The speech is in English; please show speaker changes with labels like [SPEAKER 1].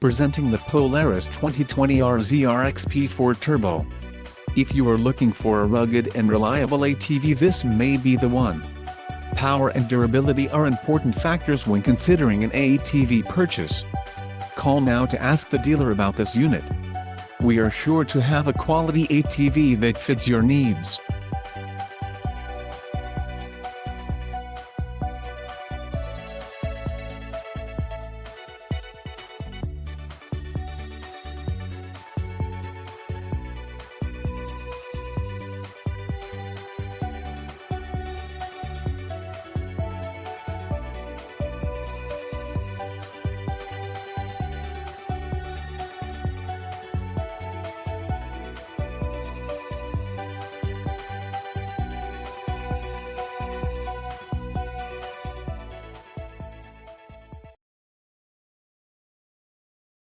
[SPEAKER 1] Presenting the Polaris 2020 RZR XP 4 Turbo. If you are looking for a rugged and reliable ATV, this may be the one. Power and durability are important factors when considering an ATV purchase. Call now to ask the dealer about this unit. We are sure to have a quality ATV that fits your needs.